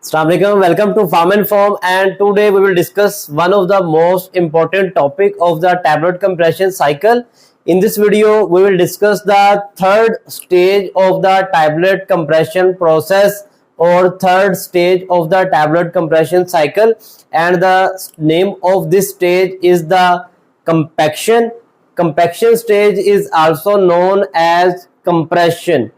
Assalamualaikum. Welcome to Farm and Form, and today we will discuss one of the most important topic of the tablet compression cycle. In this video, we will discuss the third stage of the tablet compression process or third stage of the tablet compression cycle, and the name of this stage is the compaction. Compaction stage is also known as compression.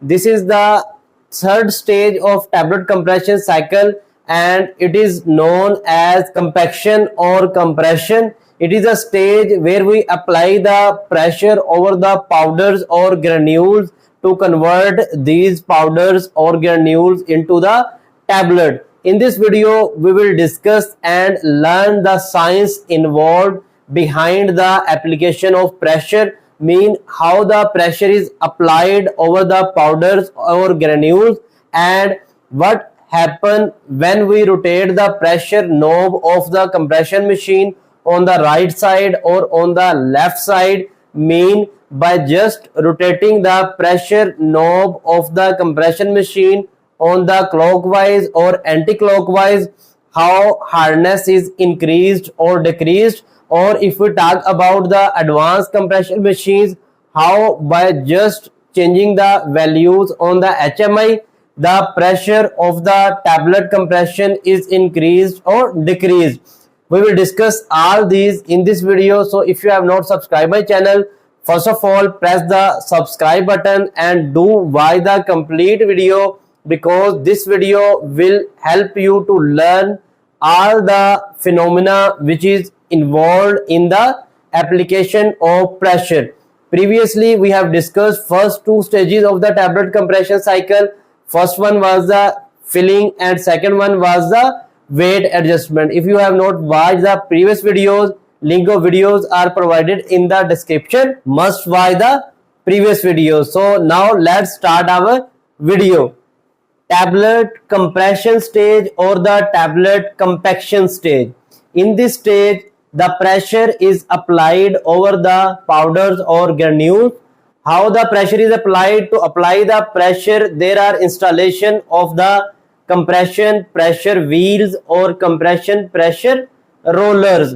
This is the third stage of tablet compression cycle and it is known as compaction or compression. It is a stage where we apply the pressure over the powders or granules to convert these powders or granules into the tablet. In this video, we will discuss and learn the science involved behind the application of pressure, how the pressure is applied over the powders or granules, and what happens when we rotate the pressure knob of the compression machine on the right side or on the left side. By just rotating the pressure knob of the compression machine on the clockwise or anti-clockwise, how hardness is increased or decreased. Or if we talk about the advanced compression machines, how by just changing the values on the HMI, the pressure of the tablet compression is increased or decreased. We will discuss all these in this video. So if you have not subscribed my channel, first of all press the subscribe button and do watch the complete video, because this video will help you to learn all the phenomena which is involved in the application of pressure. Previously, we have discussed first two stages of the tablet compression cycle. First one was the filling and second one was the weight adjustment. If you have not watched the previous videos, link of videos are provided in the description. Must watch the previous videos. So now let's start our video. Tablet compression stage or the tablet compaction stage. In this stage, the pressure is applied over the powders or granules. How the pressure is applied? To apply the pressure, there are installation of the compression pressure wheels or compression pressure rollers.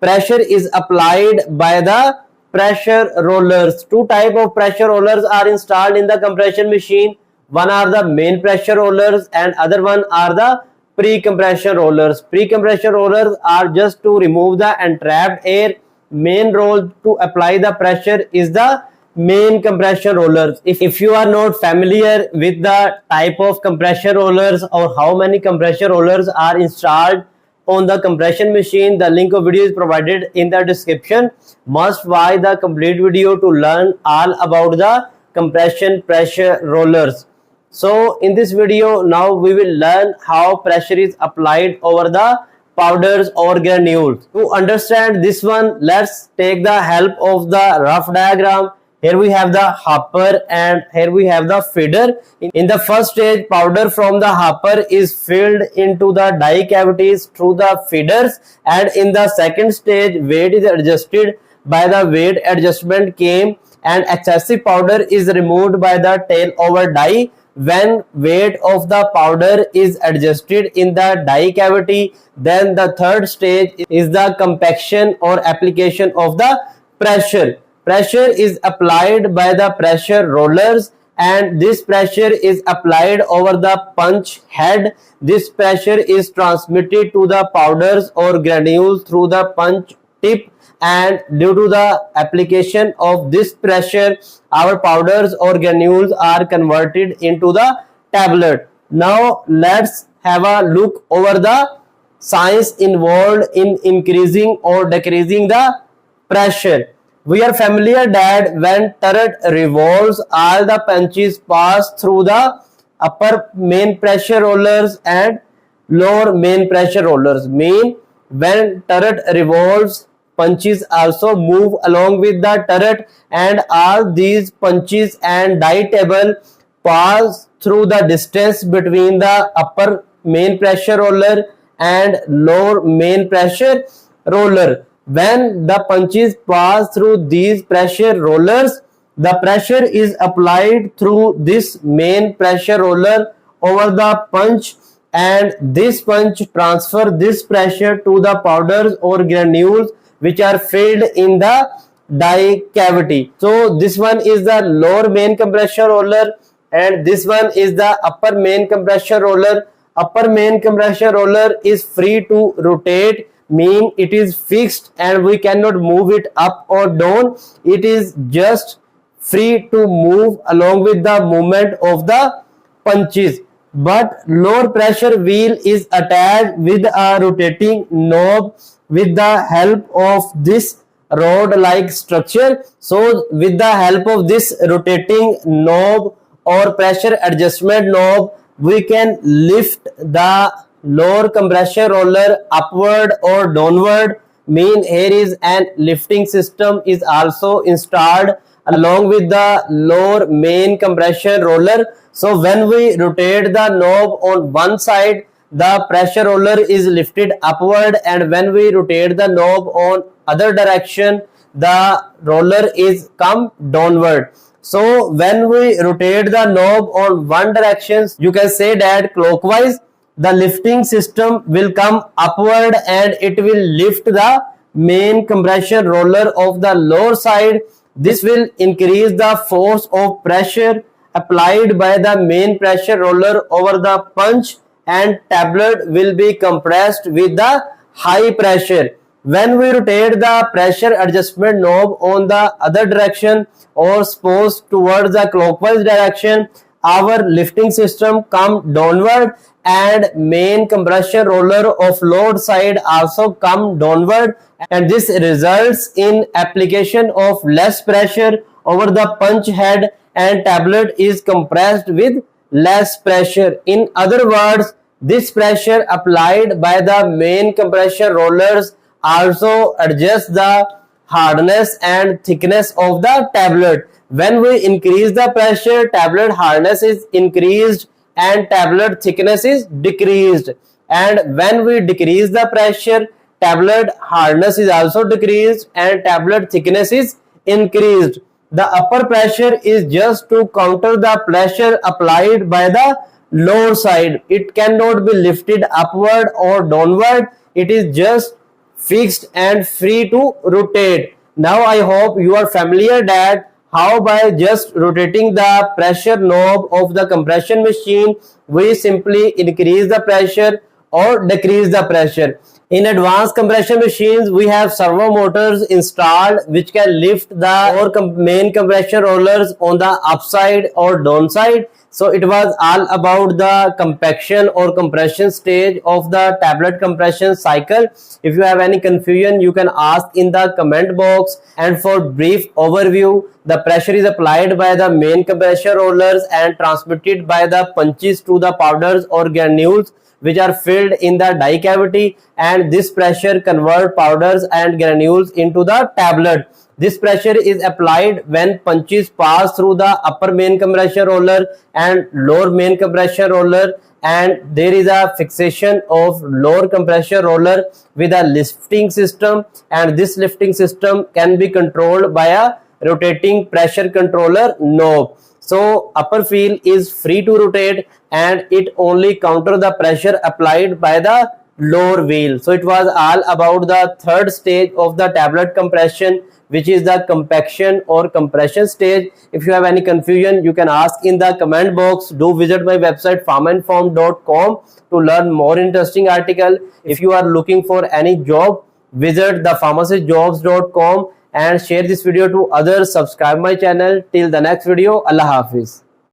Pressure is applied by the pressure rollers. Two type of pressure rollers are installed in the compression machine. One are the main pressure rollers and other one are the pre-compression rollers. Pre-compression rollers are just to remove the entrapped air. Main role to apply the pressure is the main compression rollers. If you are not familiar with the type of compression rollers or how many compression rollers are installed on the compression machine, the link of video is provided in the description. Must watch the complete video to learn all about the compression pressure rollers. So in this video, now we will learn how pressure is applied over the powders or granules. To understand this one, let's take the help of the rough diagram. Here we have the hopper and here we have the feeder. In the first stage, powder from the hopper is filled into the die cavities through the feeders, and in the second stage, weight is adjusted by the weight adjustment cam and excessive powder is removed by the tail over die. When weight of the powder is adjusted in the die cavity, then the third stage is the compaction or application of the pressure. Pressure is applied by the pressure rollers and this pressure is applied over the punch head. This pressure is transmitted to the powders or granules through the punch tip, and due to the application of this pressure, our powders or granules are converted into the tablet. Now let's have a look over the science involved in increasing or decreasing the pressure. We are familiar that when turret revolves, all the punches pass through the upper main pressure rollers and lower main pressure rollers. When turret revolves, punches also move along with the turret, and all these punches and die table pass through the distance between the upper main pressure roller and lower main pressure roller. When the punches pass through these pressure rollers, the pressure is applied through this main pressure roller over the punch, and this punch transfer this pressure to the powders or granules which are filled in the die cavity. So this one is the lower main compression roller and this one is the upper main compression roller. Upper main compression roller is free to rotate, mean it is fixed and we cannot move it up or down. It is just free to move along with the movement of the punches. But lower pressure wheel is attached with a rotating knob with the help of this rod like structure. So with the help of this rotating knob or pressure adjustment knob, we can lift the lower compression roller upward or downward. Mean here is an lifting system is also installed along with the lower main compression roller. So when we rotate the knob on one side, the pressure roller is lifted upward, and when we rotate the knob on other direction, the roller is come downward. So when we rotate the knob on one direction, you can say that clockwise, the lifting system will come upward and it will lift the main compression roller of the lower side. This will increase the force of pressure applied by the main pressure roller over the punch, and tablet will be compressed with the high pressure. When we rotate the pressure adjustment knob on the other direction or suppose towards the clockwise direction, our lifting system come downward and main compression roller of load side also come downward, and this results in application of less pressure over the punch head and tablet is compressed with less pressure. In other words, this pressure applied by the main compression rollers also adjusts the hardness and thickness of the tablet. When we increase the pressure, tablet hardness is increased and tablet thickness is decreased, and when we decrease the pressure, tablet hardness is also decreased and tablet thickness is increased. The upper pressure is just to counter the pressure applied by the lower side. It cannot be lifted upward or downward. It is just fixed and free to rotate. Now I hope you are familiar that how by just rotating the pressure knob of the compression machine, we simply increase the pressure or decrease the pressure. In advanced compression machines, we have servo motors installed which can lift the main compression rollers on the upside or downside. So it was all about the compaction or compression stage of the tablet compression cycle. If you have any confusion, you can ask in the comment box. And for brief overview, the pressure is applied by the main compression rollers and transmitted by the punches to the powders or granules which are filled in the die cavity, and this pressure convert powders and granules into the tablet. This pressure is applied when punches pass through the upper main compression roller and lower main compression roller, and there is a fixation of lower compression roller with a lifting system, and this lifting system can be controlled by a rotating pressure controller knob. So upper wheel is free to rotate and it only counter the pressure applied by the lower wheel. So it was all about the third stage of the tablet compression, which is the compaction or compression stage. If you have any confusion, you can ask in the comment box. Do visit my website farmandform.com to learn more interesting article. If you are looking for any job, visit thepharmacistjobs.com and share this video to others. Subscribe my channel. Till the next video, Allah Hafiz.